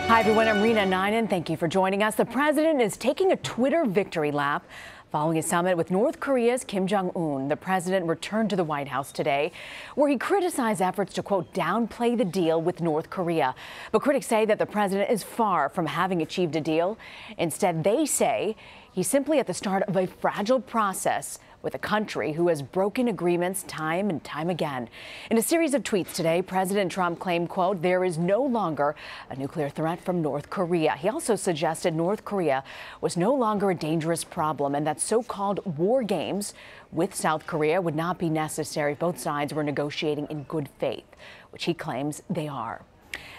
Hi, everyone. I'm Rena Ninen. Thank you for joining us. The president is taking a Twitter victory lap following a summit with North Korea's Kim Jong Un. The president returned to the White House today, where he criticized efforts to, quote, downplay the deal with North Korea. But critics say that the president is far from having achieved a deal. Instead, they say he's simply at the start of a fragile process with a country who has broken agreements time and time again. In a series of tweets today, President Trump claimed, quote, there is no longer a nuclear threat from North Korea. He also suggested North Korea was no longer a dangerous problem and that so-called war games with South Korea would not be necessary if both sides were negotiating in good faith, which he claims they are.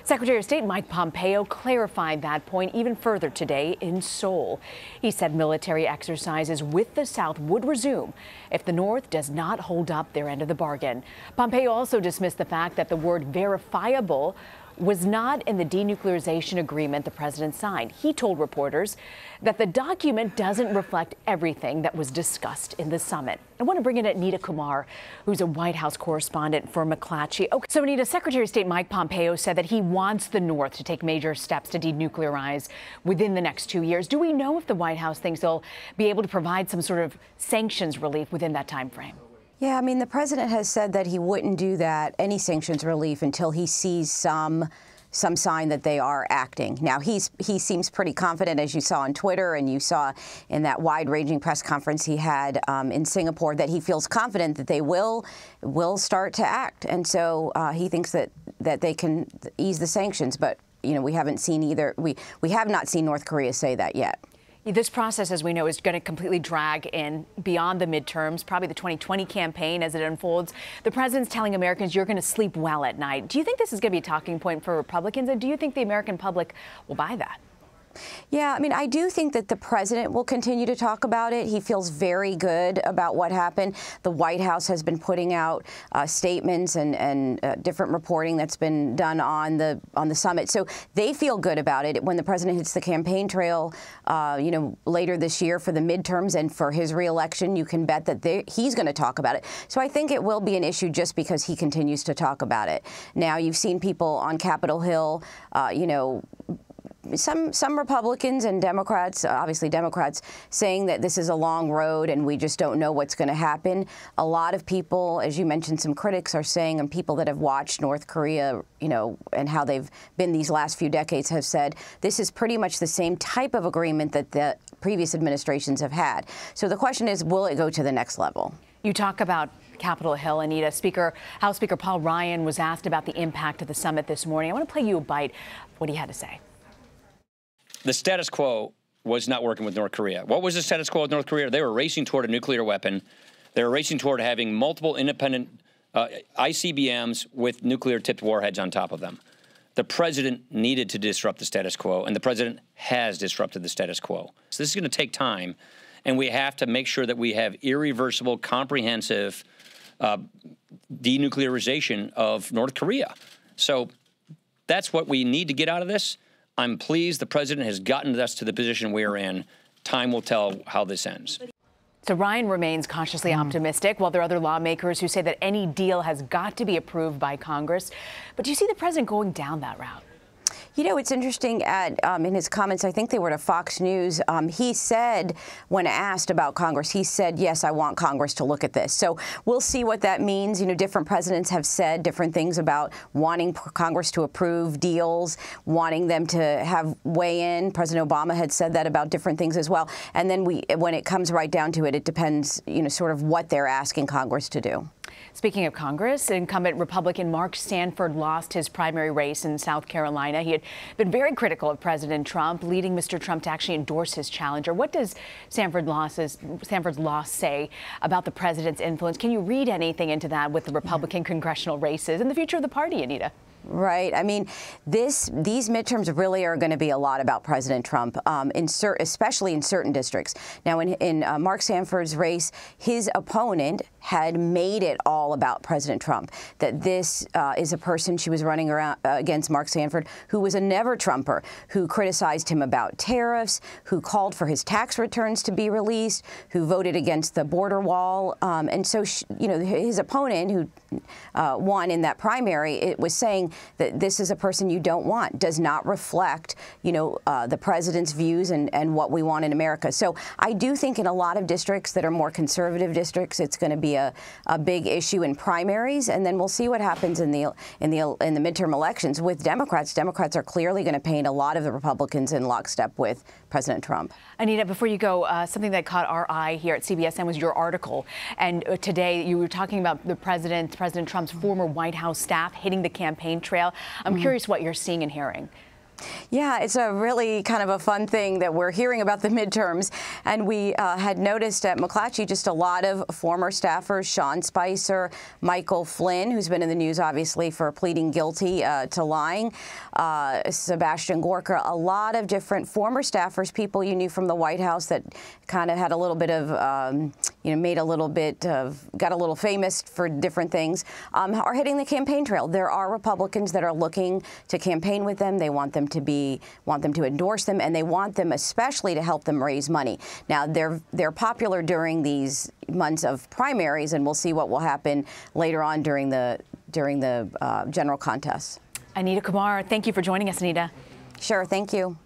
Secretary of State Mike Pompeo clarified that point even further today in Seoul. He said military exercises with the South would resume if the North does not hold up their end of the bargain. Pompeo also dismissed the fact that the word verifiable was not in the denuclearization agreement the president signed. He told reporters that the document doesn't reflect everything that was discussed in the summit. I want to bring in Anita Kumar, who's a White House correspondent for McClatchy. Okay, so Anita, Secretary of State Mike Pompeo said that he wants the North to take major steps to denuclearize within the next 2 years. Do we know if the White House thinks they'll be able to provide some sort of sanctions relief within that time frame? Yeah, I mean, the president has said that he wouldn't do that, any sanctions relief, until he sees some sign that they are acting. Now, he seems pretty confident, as you saw on Twitter and you saw in that wide-ranging press conference he had in Singapore, that he feels confident that they will start to act. And so he thinks that they can ease the sanctions. But, you know, we haven't seen either. We have not seen North Korea say that yet. This process, as we know, is going to completely drag in beyond the midterms, probably the 2020 campaign as it unfolds. The president's telling Americans you're going to sleep well at night. Do you think this is going to be a talking point for Republicans? And do you think the American public will buy that? Yeah, I mean, I do think that the president will continue to talk about it. He feels very good about what happened. The White House has been putting out statements and different reporting that's been done on the summit. So they feel good about it. When the president hits the campaign trail, you know, later this year for the midterms and for his reelection, you can bet that he's going to talk about it. So I think it will be an issue just because he continues to talk about it. Now, you've seen people on Capitol Hill, you know, some Republicans and Democrats, obviously Democrats, saying that this is a long road and we just don't know what's going to happen. A lot of people, as you mentioned, some critics are saying, and people that have watched North Korea, you know, and how they've been these last few decades have said this is pretty much the same type of agreement that the previous administrations have had. So the question is, will it go to the next level? You talk about Capitol Hill, Anita. House Speaker Paul Ryan was asked about the impact of the summit this morning. I want to play you a bite of what he had to say. The status quo was not working with North Korea. What was the status quo with North Korea? They were racing toward a nuclear weapon. They were racing toward having multiple independent ICBMs with nuclear-tipped warheads on top of them. The president needed to disrupt the status quo, and the president has disrupted the status quo. So this is going to take time, and we have to make sure that we have irreversible, comprehensive denuclearization of North Korea. So that's what we need to get out of this. I'm pleased the president has gotten us to the position we're in. Time will tell how this ends. So Ryan remains cautiously optimistic, while there are other lawmakers who say that any deal has got to be approved by Congress. But do you see the president going down that route? You know, it's interesting in his comments, I think they were to Fox News, he said, when asked about Congress, he said, yes, I want Congress to look at this. So we'll see what that means. You know, different presidents have said different things about wanting Congress to approve deals, wanting them to have weigh in. President Obama had said that about different things as well. And then when it comes right down to it, it depends, you know, sort of what they're asking Congress to do. Speaking of Congress, incumbent Republican Mark Sanford lost his primary race in South Carolina. He had been very critical of President Trump, leading Mr. Trump to actually endorse his challenger. What does Sanford's loss say about the president's influence? Can you read anything into that with the Republican congressional races and the future of the party, Anita? Right. I mean, these midterms really are going to be a lot about President Trump, especially in certain districts. Now, in Mark Sanford's race, his opponent had made it all about President Trump, that this is a person she was running around against, Mark Sanford, who was a never-Trumper, who criticized him about tariffs, who called for his tax returns to be released, who voted against the border wall. And so, you know, his opponent, who won in that primary, it was saying, saying that this is a person you don't want, does not reflect, you know, the president's views and what we want in America. So I do think in a lot of districts that are more conservative districts, it's going to be a big issue in primaries, and then we'll see what happens in the midterm elections with Democrats. Democrats are clearly going to paint a lot of the Republicans in lockstep with President Trump. Anita, before you go, something that caught our eye here at CBSN was your article. And today you were talking about President Trump's former White House staff hitting the campaign trail. I'm curious what you're seeing and hearing. Yeah, it's a really kind of a fun thing that we're hearing about the midterms. And we had noticed at McClatchy just a lot of former staffers, Sean Spicer, Michael Flynn, who's been in the news, obviously, for pleading guilty to lying, Sebastian Gorka, a lot of different former staffers, people you knew from the White House that kind of had a little bit of, you know, made a little bit of, got a little famous for different things, are hitting the campaign trail. There are Republicans that are looking to campaign with them. They want them to endorse them, and they want them especially to help them raise money. Now, they're popular during these months of primaries, and we'll see what will happen later on during the general contest. Anita Kumar, thank you for joining us, Anita. Sure, thank you.